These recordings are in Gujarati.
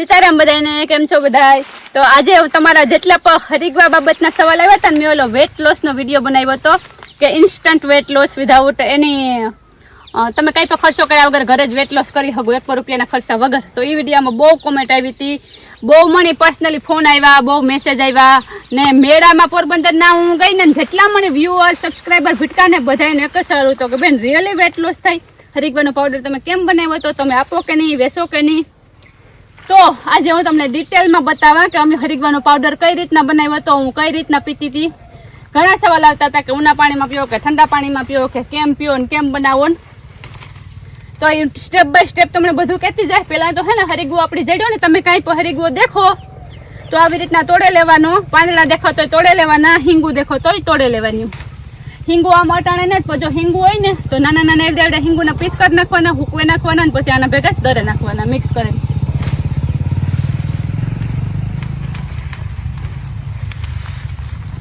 સીતારામ બધાને કેમ છો બધાય? તો આજે તમારા જેટલા પણ હરિદ્વાર બાબતના સવાલ આવ્યા હતા ને, મેં ઓલો વેટ લોસનો વિડીયો બનાવ્યો હતો કે ઇન્સ્ટન્ટ વેટ લોસ વિધાઉટ એની તમે કંઈ પણ ખર્ચો કર્યા વગર ઘરે જ વેટ લોસ કરી શકો ₹1 ખર્ચા વગર. તો એ વિડીયોમાં બહુ કોમેન્ટ આવી હતી, બહુ મને પર્સનલી ફોન આવ્યા, બહુ મેસેજ આવ્યા ને મેળામાં પોરબંદરના હું ગઈ ને જેટલા મને વ્યુઅર સબસ્ક્રાઈબર ભીટકા ને બધાને એક જ સવાલ હતો કે બેન રિયલી વેટ લોસ થાય? હરિદ્વારનો પાવડર તમે કેમ બનાવ્યો તો, તમે આપો કે નહીં, વેચો કે નહીં? તો આજે હું તમને ડિટેલમાં બતાવવા કે અમે હરિદ્વારનો પાવડર કઈ રીતના બનાવ્યો હતો, હું કઈ રીતના પીતી હતી. ઘણા સવાલ આવતા હતા કે ઉના પાણીમાં પીઓ કે ઠંડા પાણીમાં પીઓ કે કેમ પીઓ ને કેમ બનાવો ને. તો એ સ્ટેપ બાય સ્ટેપ તમને બધું કહેતી જાય. પહેલાં તો હે ને હરિગવો આપણી જડ્યો ને, તમે કાંઈ પણ હરિગવો દેખો તો આવી રીતના તોડે લેવાનો. પાંદડા દેખો તો તોડે લેવાના, હિંગુ દેખો તોય તોડે લેવાની. હિંગુ આમ અટાણે ને તો જો હિંગુ હોય ને તો નાના નાના એવડા એવડા હિંગુના પીસ કરી નાખવાના, હુકવે નાખવાના ને પછી આના ભેગા દરે નાખવાના મિક્સ કરીને.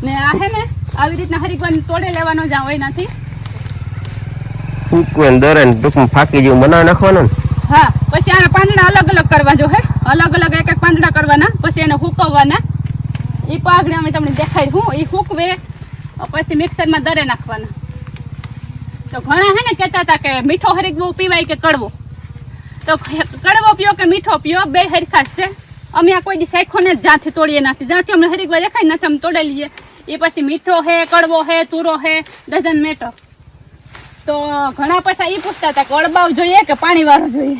ને આ હે ને આવી રીતના હરિદ્વાર તોડે લેવાનો જ હોય નથી. હુકવે દરે ને ટૂંકમાં ફાકી જેવું બનાવી નાખવાનું ને. હા, પછી આના પાંદડા અલગ અલગ કરવા જો હે, અલગ અલગ એક એક પાંદડા કરવાના, પછી એને હુકવવાના. એ પાઘડી અમે તમને દેખાડી હું એ હુકવે પછી મિક્સરમાં દરે નાખવાના. તો ઘણા હે ને કહેતા હતા કે મીઠો હરિદ્વાર પીવાય કે કડવો, તો કડવો પીઓ કે મીઠો પીઓ બે હરખા છે. અમે આ કોઈ દી સાયખો ને જ્યાંથી તોડીએ નથી, જ્યાંથી અમને હરિદ્વાર દેખાય નથી અમે તોડી લઈએ. એ પછી મીઠો હે, કડવો હે, તુરો હે, ડઝન મેટર. તો ઘણા પાછા એ પૂછતા હતા કે અળબાવ જોઈએ કે પાણીવાળો જોઈએ.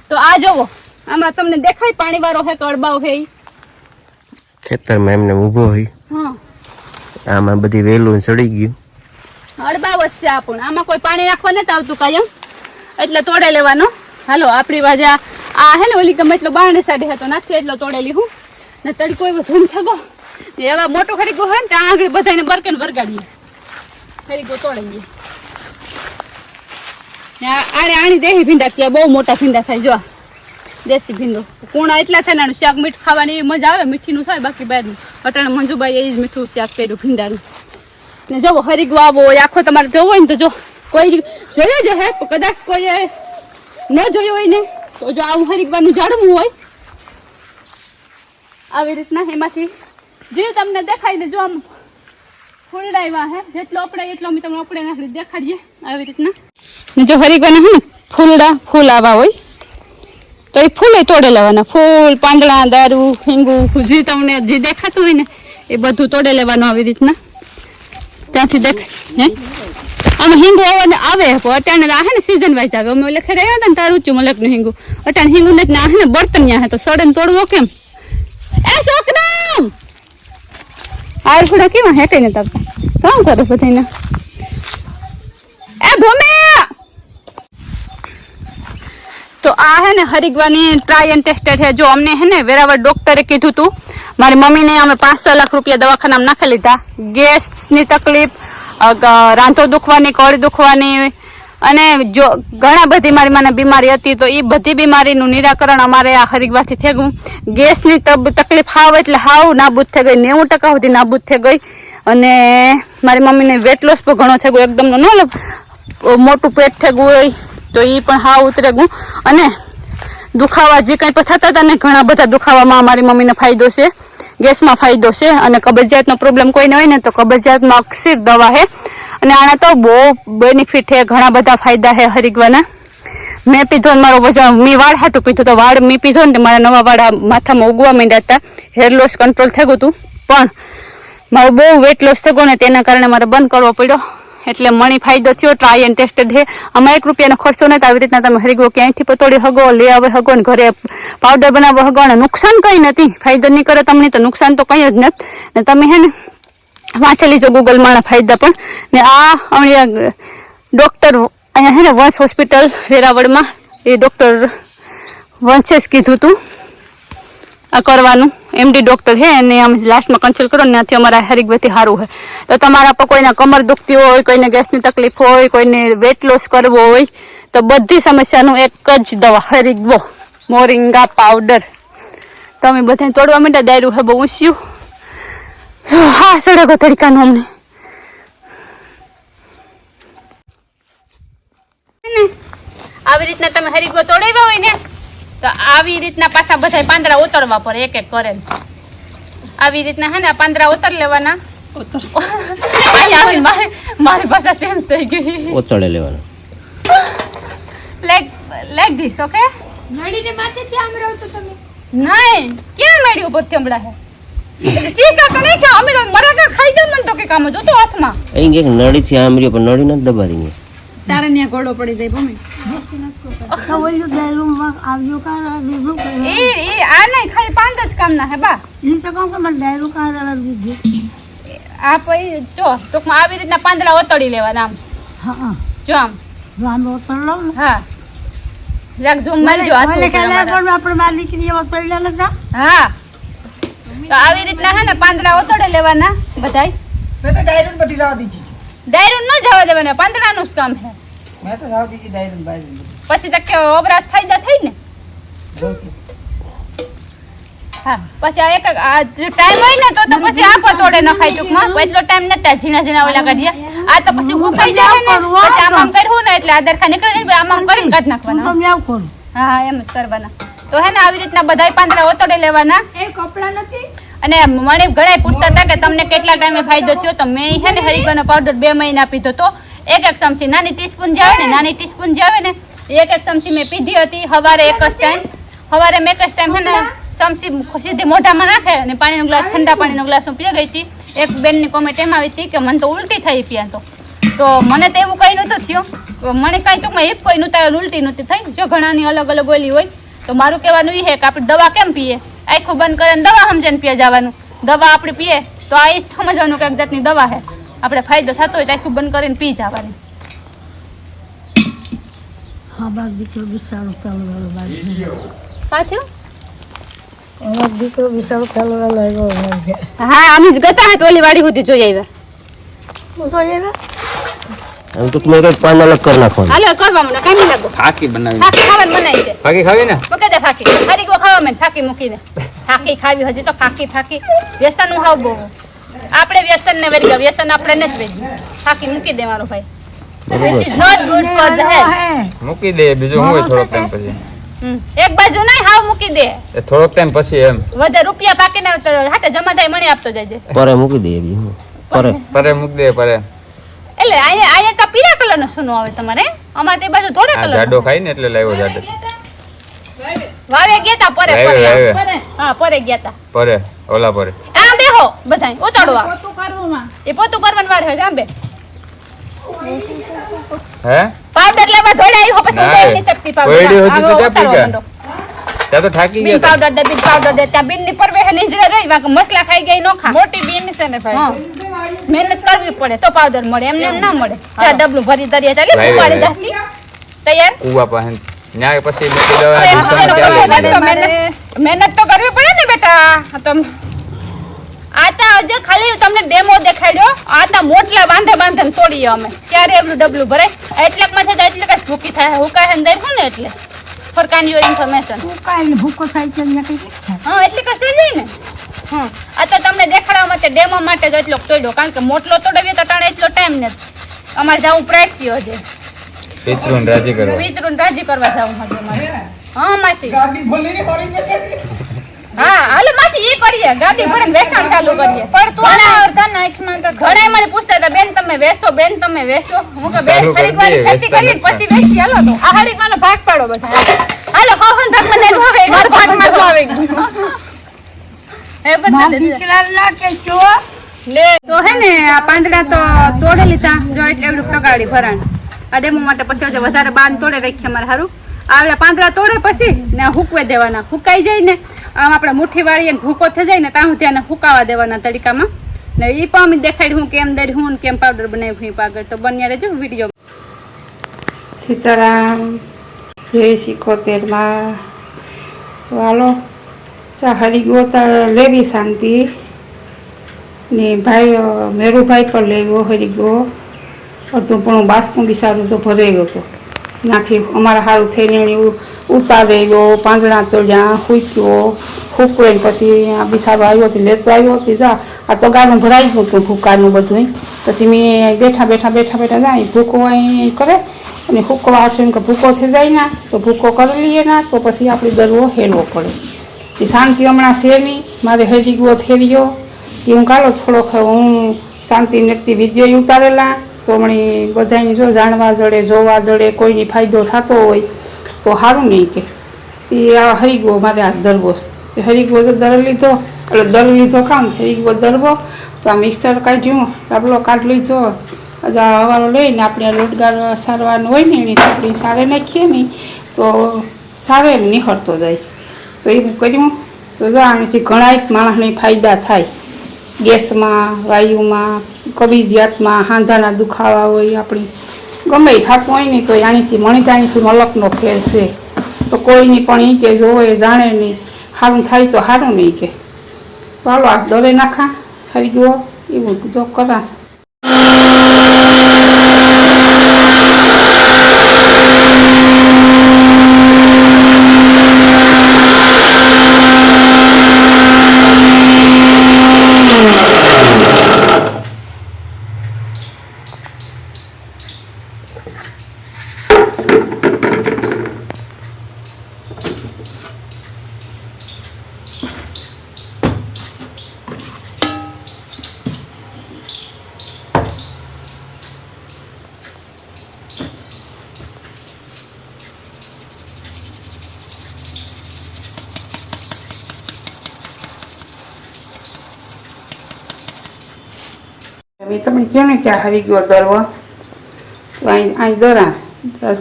તો આ જોવો, આમાં તમને દેખાય પાણીવાળો હે કે અળબાવ હે? ખેતરમાં એમને ઊભો હોય, હા, આમાં બધી વેલું ચડી ગયું, અળબાવ જ છે. આપણને આમાં કોઈ પાણી નાખવા નથી આવતું કાયમ, એટલે તોડે લેવાનો. હાલો આપણી બાજુ આ હે ને ઓલી ગમે એટલો બારણે સાઈડ હતો નથી એટલો તોડેલી હું ને તડકો એવો ધૂમ થગો એવા મોટો ખરીગો હોય ને ત્યાં આગળ બધાને બરકેને વરગાડીએ ખરીગો તોડી લઈએ. આણી દેહી ભીંડા કે બહુ મોટા ભીંડા થાય. જો દેશી ભીંડો કુણા એટલા થાય ને શાક મીઠ ખાવાની એવી મજા આવે, મીઠીનું થાય. બાકી બહારનું અટાણે મંજુબાઈ એ જ મીઠું શાક કર્યું ભીંડાનું. ને જો હરિગો આવો આખો તમારે જોવો હોય ને તો જો કોઈ જોયો જ હે, કદાચ કોઈ ન જોયું હોય ને તો જો આવું હરિદ્વારનું ઝાડવું હોય આવી રીતના એમાંથી જે તમને દેખાય ને, જો આમ ફૂલડાવ્યા હે, જેટલો અપડાય એટલો અમે તમને અપડે નાખી દેખાડીએ આવી રીતના. ને જો હરિદ્વારના હે ને ફૂલ આવા હોય તો એ ફૂલે તોડે લેવાના. ફૂલ, પાંદડા, દારૂ, હિંગુ જે તમને જે દેખાતું હોય ને એ બધું તોડે લેવાનું આવી રીતના. ત્યાંથી દેખાય હે આમાં હિંગુ આવે અટાણે આ હે ને સીઝન વાઇઝ આવે. અમે લખે રહ્યા હતા ને તારું ઊંચું મલકનું હિંગુ અટાણે હિંગુ ને આ હે ને બર્તન યા હે તો સડે ને તોડવો કેમ? એ છોકરા આ થોડા કેવા હે કઈ ને તાપ કામ કરો બધાને. એ ભૂમે તો આ હે ને હરિદ્વારની ટ્રાય એન્ડ ટેસ્ટેડ છે. જો અમને હે ને વેરાવળ ડોક્ટરે કીધું હતું, મારી મમ્મીને અમે 5-6 લાખ રૂપિયા દવાખાનામાં નાખી લીધા. ગેસની તકલીફ, રાંધો દુખવાની, કળ દુખવાની અને જો ઘણા બધી મારી મને બીમારી હતી. તો એ બધી બીમારીનું નિરાકરણ અમારે આ હરિદ્વારથી થઈ ગયું. ગેસની તકલીફ હાવ એટલે હાવ નાબૂદ થઈ ગઈ, 90% સુધી નાબૂદ થઈ ગઈ. અને મારી મમ્મીને વેટ લોસ પણ ઘણો થઈ ગયો, એકદમ ન મોટું પેટ થઈ ગયું હોય તો એ પણ હાવ ઉતરે ગયું. અને દુખાવા જે કંઈ પણ થતા હતા ને ઘણા બધા દુખાવામાં મારી મમ્મીને ફાયદો છે, ગેસમાં ફાયદો છે. અને કબજિયાતનો પ્રોબ્લેમ કોઈને હોય ને તો કબજિયાતમાં અક્ષીર દવા છે. અને આના તો બહુ બેનિફિટ છે, ઘણા બધા ફાયદા છે હરિદ્વારના. મેં પીધો ને મારો વજન મેં વાળ હાટું પીધું તો વાળ મેં પીધો ને મારા નવા વાળા માથામાં ઉગવા માંડ્યા હતા. હેર લોસ કંટ્રોલ થઈ ગયું હતું, પણ મારું બહુ વેટ લોસ થઈ ગયો ને તેના કારણે મારે બંધ કરવો પડ્યો. એટલે મને ફાયદો થયો. ટ્રાય એન્ડ ટેસ્ટેડ છે. આમાં ₹1 ખર્ચો નથી. આવી રીતના તમે હરિગો ક્યાંયથી પતોડી હગો, લઈ આવે હગો ને ઘરે પાવડર બનાવવા હગો. અને નુકસાન કંઈ નથી, ફાયદો નહીં કરે તમને તો નુકસાન તો કંઈ જ નથી. ને તમે હે ને વાંચેલી જો ગૂગલમાં ફાયદા પણ. ને આ અહીંયા ડૉક્ટર અહીંયા હે ને વંશ હોસ્પિટલ વેરાવળમાં એ ડૉક્ટર વંશે જ કીધું હતું આ કરવાનું. MD ડૉક્ટર હે અને અમે લાસ્ટમાં કન્સલ્ટ કરો ને ત્યાંથી અમારા હરિદ્વારથી સારું છે. તો તમારા પર કોઈના કમર દુખતી હોય, કોઈને ગેસની તકલીફ હોય, કોઈને વેટ લોસ કરવો હોય તો બધી સમસ્યાનું એક જ દવા હરિદ્વાર મોરિંગા પાવડર. તો અમે બધાને તોડવા માંડ્યા. દાયરું હે બહુ ઊંચ્યું. હા સડકો તડકાનું અમને આવી રીતના તમે હરિદ્વાર તોડાવ્યા હોય ને તો આવી રીતના પાછા બધા પાંદડા ઉતરવા પડે એક એક કરે આવી રીતના હે ને આ પાંદડા ઉતર લેવાના મારી ભાષા ચેન્જ થઈ ગઈ ઓતળે લેવાનો લાઈક ધીસ ઓકે નડીને માથેથી આમ રહો તો તમે નહીં ક્યાં મેડી ઉપર થંબડા હે સીકા તો નહીં ખા અમે મરા કા ખાઈ જાવ મને તો કે કામ જો તો હાથમાં અહીં એક નળીથી આમ રહ્યો પણ નળી નથી દબાડી તારે ન્યા ગોળો પડી જાય ભૂમિ તો ઓલું ડાયરૂમમાં આવ્યો કા દીધું કે એ આ નહીં ખાલી 5 જ કામ ના હે બા ઈ તો કહું કે મને ડાયરૂ કા દીધું આ પછી જો ટૂંકમાં આવી રીતના પાંદડા ઓતળી લેવાના આમ હા જો આમ રામ ઓસળો હા જરાક ઝૂમ મારી જો હાથ ઓલે ઉપર કાલે અમારા. પણ આપણે માલિકની ઓસળ્યા નતા હા તો આવી રીતના હે ને પાંદડા ઓતળે લેવાના બધાય मैं तो डायरन बती जावा दीजिए ડાયરું ન જવા દેવાના પાંદડાનું જ કામ છે मैं तो जावा दीजिए डायरन बायरन પછી તો કે ઓબરાસ ફાયદા થઈ ને जोशी હા પછી આ એક આ જો ટાઈમ હોય ને તો પછી આપો તોડે ન ખાઈ ટૂંકમાં એટલો ટાઈમ નતા ઝીણા ઝીણા ઓલા કાઢ્યા આ તો પછી હુકાઈ જાય ને પછી આમ કર્યું ને એટલે આ દરખા નીકળી જાય ને આમ કરીને કાઢ હું નાખવાના તો મ્યાવ કરું હા એમ જ કરવાના તો હે ને આવી રીતના બધાય પાંદડા ઓતોડે લેવાના એ કપડા નથી અને મને ઘણા પૂછતા હતા કે તમને કેટલા ટાઈમે ફાયદો થયો તો મેં છે ને હરિગોનો પાવડર 2 મહિના પીધો તો એક ચમચી નાની ટીસ્પૂન જે આવે ને નાની ટીસ્પૂન જે આવે ને એક ચમચી મેં પીધી હતી સવારે એક જ ટાઈમ સવારે મેં એક જ ટાઈમ છે ને ચમચી સીધી મોઢામાં નાખે અને પાણીનો ગ્લાસ ઠંડા પાણીનો ગ્લાસ હું પી ગઈ હતી એક બેનની કોમેન્ટ એમ આવી હતી કે મને તો ઉલટી થઈ પીયા તો મને તો એવું કંઈ નહોતું થયું મને કાંઈ ટૂંકમાં એક કોઈ નહોતું ઉલટી નહોતી થઈ જો ઘણાની અલગ અલગ ઓલી હોય તો મારું કહેવાનું એ છે કે આપણે દવા કેમ પીએ આખું બંધ કરીને દવા સમજીને પીએ જવાનું દવા આપણે પીએ તો આ જ સમજવાનું કે એક જાતની દવા છે આપણે ફાયદો થતો હોય તો આખું બંધ કરીને પી જવાની હા બાર દીકરો વિશાળો પેલો વાળો બાર પાછું અમાર દીકરો વિશાળો પેલો વાળો આવ્યો હા અમે જ ગતા હતા ઓલી વાડી સુધી જોઈ આવ્યા હું તો એવા આમ તો તમે કઈ પાન અલગ કરી નાખવાનું હાલો કરવા મને કામ નહીં લાગો ફાકી બનાવી ફાકી ખાવાનું બનાવી છે ફાકી ખાવી ને મૂકી દે ફાકી ફરી ગો ખાવા મેં ફાકી મૂકીને ફાકી ખાવી હજી તો ફાકી વ્યસન નું હાવ બહુ આપણે વ્યસન ને વેરી ગયા વ્યસન આપણે ને જ વેરી ફાકી મૂકી દે મારો ભાઈ This is not good for the health. મૂકી દે બીજું શું હોય થોડોક ટાઈમ પછી એક બાજુ નહીં હાવ મૂકી દે એ થોડોક ટાઈમ પછી એમ વધે રૂપિયા પાકીને હાટે જમા થાય મણી આપતો જાય પરે મૂકી દઈએ બીજું પરે પરે મૂકી દે પરે એટલે અહીંયા તો પીળા કલર નો સોનો આવે તમારે અમારે તે બાજુ ધોળા આ કલર જાડો ખાઈ ને એટલે લાવ્યો જાડો વાવે ગયા તા પરે લાવ્યો, પરે લાવ્યો. હા પરે ગયા તા પરે ઓલા પરે આ બેહો બધાય ઉતાડવા પોતું કરવામાં એ પોતું કરવાનું વાર હોય આંબે હે પાવડર લેવા ધોડા આવ્યો પછી ના, ઉડેલની શક્તિ કોયડી પાવડર હતી તો આવો ક્યાં ઉતારવા પી માંડો ત્યાં તો થાકી બીન ગયા પાવડર દે બીન પાવડર દે ત્યાં બીન ની પરવે નીજરે રહી વાક મસલા ખાઈ ગઈ નો ખા मोटी बीन से ने હા. મહેનત કરવી પડે તો પાવડર મળે એમને એમ ના મળે ચાર ડબલું ભરી દરિયા ચાલે ભાઈ, ઉપાડી ભાઈ. જાતી તૈયાર કુવા પાસે ન્યાય પછી મૂકી દેવા હવે દિશામાં એનો ચાલે મહેનત તો જાય. મહેનત તો કરવી પડે ને બેટા તમ આ તો આજે ખાલી તમને ડેમો દેખાડ્યો આ તો મોટલા બાંધે તોડીએ અમે ક્યારે એવડું ડબલું ભરાય એટલેકમાં છે તો એટલે કઈ ભૂકી થાય હુકાય હે દઈ હું ને એટલે ફરકાની ઇન્ફોર્મેશન હું કાંઈ ભૂકો થાય છે અહીંયા કંઈક થાય હા એટલે કઈ થઈ જાય ને હા આ તો તમને દેખાડવા માટે ડેમો માટે જ એટલો તોડ્યો કારણ કે મોટલો તોડવીએ તો ટાણે એટલો ટાઈમ નથી અમારે જવું પ્રાઇસી હજે પિતૃને રાજી કરવા પિતૃને રાજી કરવા જવું હજે અમારે હા માસી गाड़ी बोलने की बड़ी में હા હાલો માસી ઈ કરીએ ગાડી ભરીને વેચાણ ચાલુ કરીએ પણ તું અડધા નાખમાં તો ઘણા મને પૂછતા હતા બેન તમે વેચો બેન તમે વેચો હું કે બેન ચાલુ કરી હરિદ્વારની દઈએ, ખેતી વેચતા કરીએ નથી. પછી વેચી હાલો તો આ હરિદ્વારનો ભાગ પાડો બધા હાલો હવન ભાગમાં દે હવે માર ભાગમાં જ આવે એ બધા દે દીકરા ના કે જો તો હે ને આ પાંદડા તો તોડે લીધા જો એટલે એવડું તગાડી ભરાણ આ ડેમો માટે પછી હજુ વધારે બાંધ તોડે રાખીએ અમારે સારું આવડે પાંદડા તોડે પછી ને હુકવે દેવાના હુકાઈ જાય ને આમ આપણે મુઠ્ઠી વાળીએ ને ભૂકો થઈ જાય ને ત્યાં ત્યાં હુકાવા દેવાના તડકામાં ને એ પણ અમે દેખાડી હું કેમ દઈ હું કેમ પાવડર બનાવી હું પાગળ તો બન્યા રહેજો વિડીયો સીતારામ જય 71માં ચાલો ચા હરિગોતા લેવી શાંતિ ને ભાઈ મેરુભાઈ પર લેવો હરિગો અડધું પણ બાસકું બી સારું તો ભરાયો હતો નાથી અમારા સારું થઈને એવું ઉતારી ગયો પાંદડા તોડ્યા હુક્યો હુકવાઈને પછી આ બિસારો આવ્યો હતો લેતો આવ્યો હતો જા આ તો ગાનું ભરાઈ ગયું હતું ભૂકાનું બધું પછી મેં બેઠા જાય ભૂકો અહીં કરે અને હુકવા હશે કે ભૂકો થઈ જાય ને તો ભૂકો કરી લઈએ ને તો પછી આપણે દરવો હેલવો પડે. એ શાંતિ હમણાં છે નહીં, મારે હજી ગયો થેરિયો એ હું કાલો થોડોક હું શાંતિ નથી વિડીયો ઉતારેલા તો હમણાં બધાને જો જાણવા જડે જોવા જડે કોઈની ફાયદો થતો હોય તો સારું નહીં કે તે આ હરીગવો મારે આ દરવો તે હરીગવો તો દર લીધો એટલે દર લીધો કામ હરીગવો દરવો તો આ મિક્સર કાઢ્યું ડાબલો કાઢ લીધો હવારો લઈને આપણે લોટગાર સારવાનું હોય ને એની આપણે સારે નાખીએ ને તો સારે નિખરતો જાય તો એવું કર્યું તો જો આનાથી ઘણા માણસને ફાયદા થાય. ગેસમાં વાયુમાં કબજિયાતમાં હાંધાના દુખાવા હોય આપણી ગમે થતું હોય ને તો આણીથી મણિતાણીથી મલકનો ફેર છે તો કોઈની પણ એ કે જોવે જાણે નહીં સારું થાય તો સારું નહીં કે ચાલો આ દરે નાખા હરી ગયો એવું જો કરાશ. મેં તમને કહ્યું ને કે આ હરી ગયો દરવા તો અહીં દરા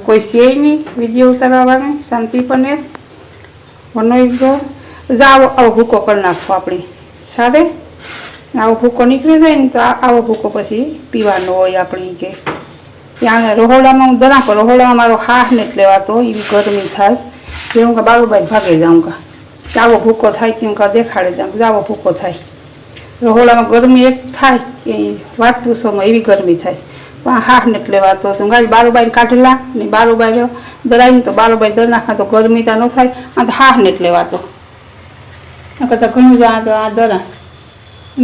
કોઈ છે નહીં વિડીયો ઉતારવાની શાંતિ પનેર બનાવી ગયો જાઓ આવો ભૂકો કરી નાખો આપણે સારે આવો ભૂકો નીકળી જાય ને તો આવો ભૂકો પછી પીવાનો હોય આપણી કે ત્યાં રહોડામાં હું દરા પર રહોડામાં મારો હાથ નથી લેવાતો એવી ગરમી થાય જે હું કે બાબુભાઈ ભાગે જાઉં કે આવો ભૂકો થાય તેમ કે દેખાડે જાઉં આવો ભૂકો થાય. રહોડામાં ગરમી એક થાય કે વાત પૂછોમાં એવી ગરમી થાય તો આ હાથ નથી લેવાતો તો ગાડી બારોબાઈ કાઢેલા ને બારોબાઈ દરાવીને તો બારોબાઈ દર નાખા તો ગરમી ત્યાં ન થાય આ તો હાથ નથી લેવાતો આ કરતાં ઘણું જ આ દરા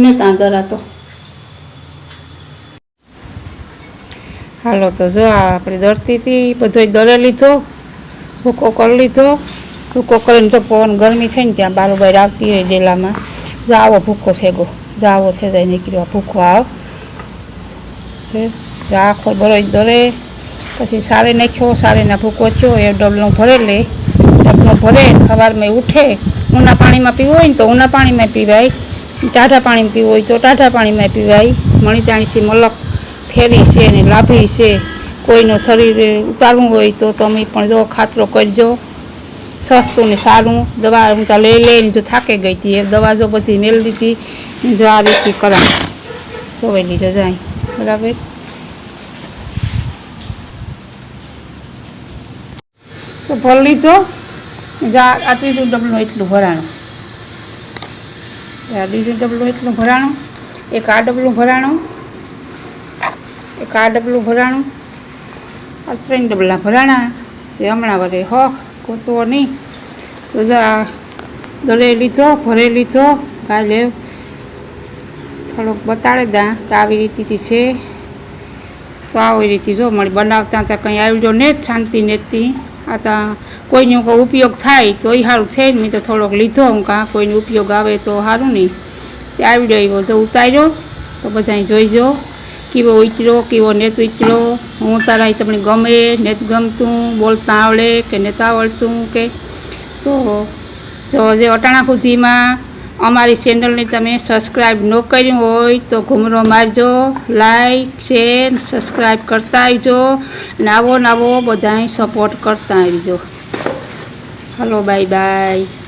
ને ત્યાં દરાતો. હાલો તો જો આપણે દરતી હતી બધો દરે લીધો ભૂકો કરી લીધો ભૂકો કરીને જો પવન ગરમી થઈ ને ત્યાં બારોબાઈ આવતી હોય ડેલામાં જો આવો ભૂકો થેગો જાવો થઈ જાય નીકળ્યો ભૂકો આવ આખો બરોજ દરે પછી સારે નાખ્યો સારેના ભૂકો થયો એ ડબલું ભરે લે ડબલું ભરે સવારમાં ઉઠે ઊના પાણીમાં પીવું હોય ને તો ઊના પાણીમાં પીવાય ટાઢા પાણીમાં પીવું હોય તો ટાઢા પાણીમાં પીવાય. મણિતાણીથી મલક ફેરી છે ને લાભી છે કોઈનું શરીર ઉતારવું હોય તો તમે પણ જો ખાતરો કરજો સસ્તું ને સારું. દવા હું ત્યાં લઈ લઈને જો થાકે ગઈ હતી એ દવા જો બધી મેળ દીધી જો આ રીતે કરા જોઈ લીધો જાય બરાબર. તો ભરી લીધો આ ત્રીજું ડબલું એટલું ભરાણું આ બીજું ડબલું એટલું ભરાણું એક આ ડબલું ભરાણું એક આ ડબલું ભરાણું આ 3 ડબલા ભરાણા છે હમણાં વરે હોખ ગોતવો નહીં તો જા દરે લીધો ભરે લીધો કાલે થોડોક બતાડે દા તો આવી રીતથી છે તો આવી રીતે જો મળી બનાવતા ત્યાં કંઈ આવડ્યો ને જ શાંતિ નહોતી આ ત્યાં કોઈનો કોઈ ઉપયોગ થાય તો એ સારું થાય ને મેં તો થોડોક લીધો હું કાં કોઈને ઉપયોગ આવે તો સારું નહીં તે આવડ્યો એવો જો ઉતાર્યો તો બધાય જોઈજો કેવો ઉતર્યો કેવો નેત ઉતર્યો હું તારા તમને ગમે નેત ગમતું બોલતા આવડે કે નેતા આવડતું કે તો જો જે અટાણા સુધીમાં અમારી ચેનલને તમે સબસ્ક્રાઈબ ન કર્યું હોય તો ઘૂમરો મારજો, લાઈક શેર સબસ્ક્રાઈબ કરતા આવજો અને આવો નવો બધાય સપોર્ટ કરતા આવજો. Hello bye bye.